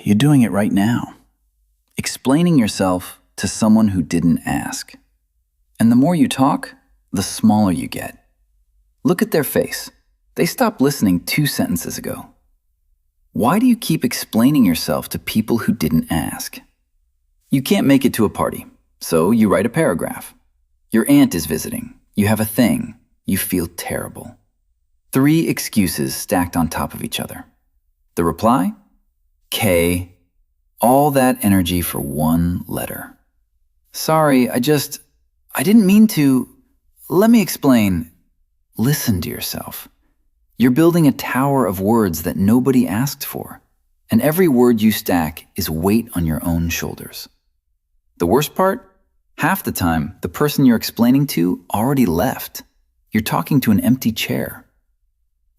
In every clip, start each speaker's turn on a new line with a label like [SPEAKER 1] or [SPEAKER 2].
[SPEAKER 1] you're doing it right now. Explaining yourself to someone who didn't ask. And the more you talk, the smaller you get. Look at their face. They stopped listening 2 sentences ago. Why do you keep explaining yourself to people who didn't ask? You can't make it to a party, so you write a paragraph. Your aunt is visiting. You have a thing. You feel terrible. 3 excuses stacked on top of each other. The reply? K. All that energy for 1 letter. Sorry, I didn't mean to. Let me explain. Listen to yourself. You're building a tower of words that nobody asked for, and every word you stack is weight on your own shoulders. The worst part? Half the time, the person you're explaining to already left. You're talking to an empty chair.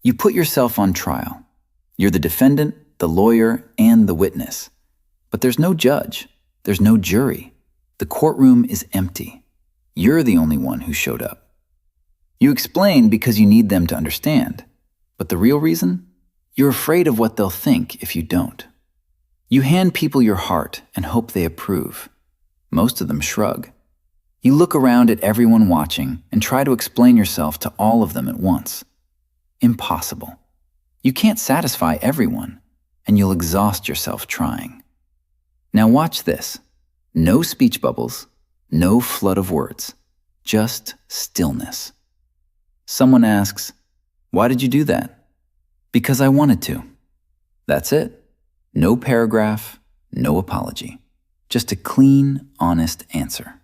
[SPEAKER 1] You put yourself on trial. You're the defendant, the lawyer, and the witness. But there's no judge. There's no jury. The courtroom is empty. You're the only one who showed up. You explain because you need them to understand. But the real reason? You're afraid of what they'll think if you don't. You hand people your heart and hope they approve. Most of them shrug. You look around at everyone watching and try to explain yourself to all of them at once. Impossible. You can't satisfy everyone, and you'll exhaust yourself trying. Now watch this. No speech bubbles, no flood of words, just stillness. Someone asks, "Why did you do that?" "Because I wanted to." That's it. No paragraph, no apology. Just a clean, honest answer.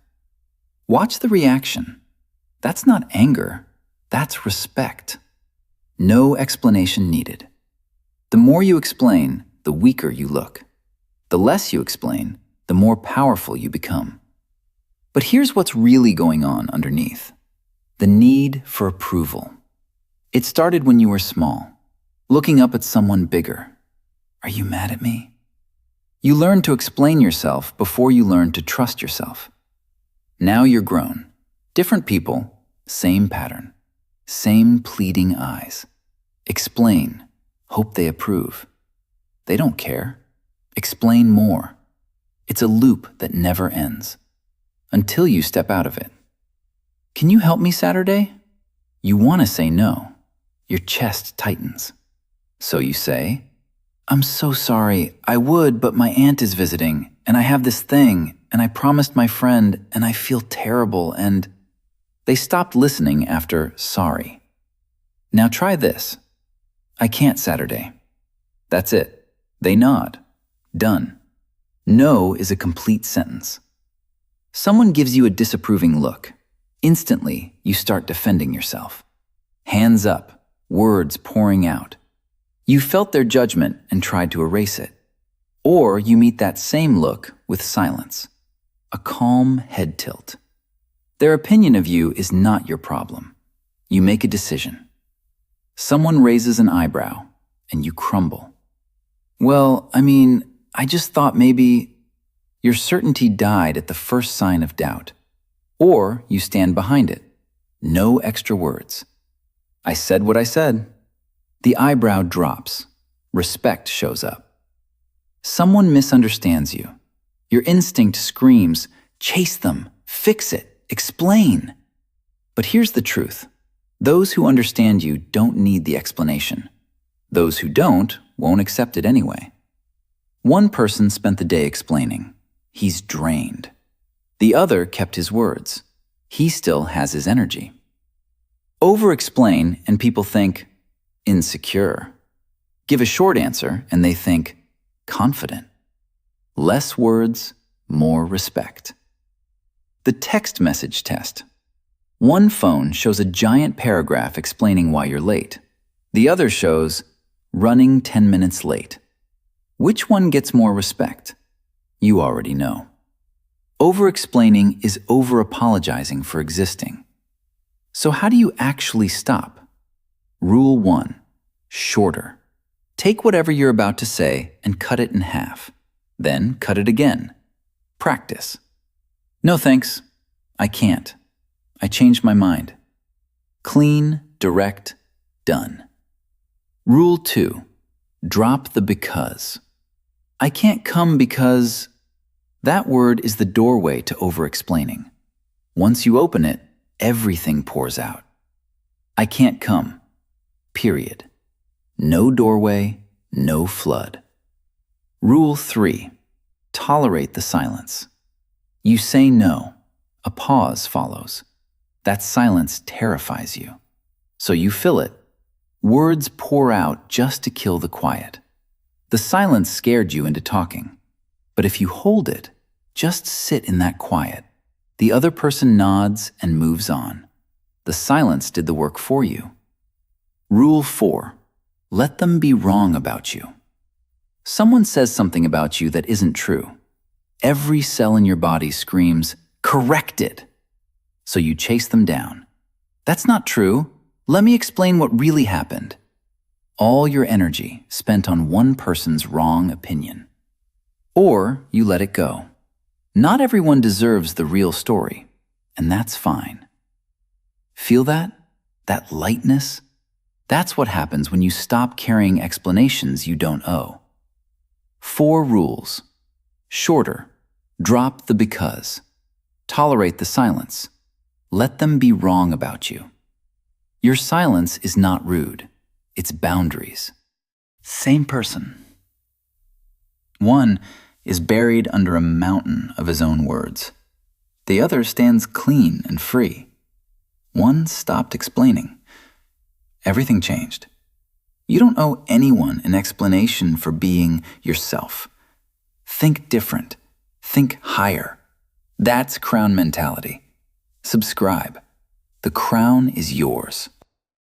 [SPEAKER 1] Watch the reaction. That's not anger. That's respect. No explanation needed. The more you explain, the weaker you look. The less you explain, the more powerful you become. But here's what's really going on underneath. The need for approval. It started when you were small, looking up at someone bigger. Are you mad at me? You learned to explain yourself before you learned to trust yourself. Now you're grown. Different people, same pattern. Same pleading eyes. Explain. Hope they approve. They don't care. Explain more. It's a loop that never ends. Until you step out of it. Can you help me Saturday? You want to say no. Your chest tightens. So you say, "I'm so sorry. I would, but my aunt is visiting, and I have this thing, and I promised my friend, and I feel terrible, and..." They stopped listening after sorry. Now try this. "I can't Saturday." That's it. They nod. Done. No is a complete sentence. Someone gives you a disapproving look. Instantly, you start defending yourself. Hands up, words pouring out. You felt their judgment and tried to erase it. Or you meet that same look with silence. A calm head tilt. Their opinion of you is not your problem. You make a decision. Someone raises an eyebrow, and you crumble. "Well, I just thought maybe..." Your certainty died at the first sign of doubt. Or you stand behind it. No extra words. "I said what I said." The eyebrow drops. Respect shows up. Someone misunderstands you. Your instinct screams, "Chase them, fix it, explain." But here's the truth. Those who understand you don't need the explanation. Those who don't won't accept it anyway. One person spent the day explaining. He's drained. The other kept his words. He still has his energy. Over-explain and people think, insecure. Give a short answer and they think, confident. Less words, more respect. The text message test. One phone shows a giant paragraph explaining why you're late. The other shows, running 10 minutes late. Which one gets more respect? You already know. Over-explaining is over-apologizing for existing. So how do you actually stop? Rule 1. Shorter. Take whatever you're about to say and cut it in half. Then cut it again. Practice. "No thanks. I can't. I changed my mind." Clean, direct, done. Rule 2. Drop the because. I can't come because that word is the doorway to over-explaining. Once you open it, everything pours out. I can't come. Period. No doorway, no flood. Rule 3. Tolerate the silence. You say no. A pause follows. That silence terrifies you. So you fill it. Words pour out just to kill the quiet. The silence scared you into talking. But if you hold it, just sit in that quiet. The other person nods and moves on. The silence did the work for you. Rule 4. Let them be wrong about you. Someone says something about you that isn't true. Every cell in your body screams, "Correct it!" So you chase them down. That's not true. Let me explain what really happened. All your energy spent on one person's wrong opinion. Or you let it go. Not everyone deserves the real story, and that's fine. Feel that? That lightness? That's what happens when you stop carrying explanations you don't owe. 4 rules. Shorter. Drop the because. Tolerate the silence. Let them be wrong about you. Your silence is not rude. It's boundaries. Same person. One is buried under a mountain of his own words. The other stands clean and free. One stopped explaining. Everything changed. You don't owe anyone an explanation for being yourself. Think different. Think higher. That's crown mentality. Subscribe. The crown is yours.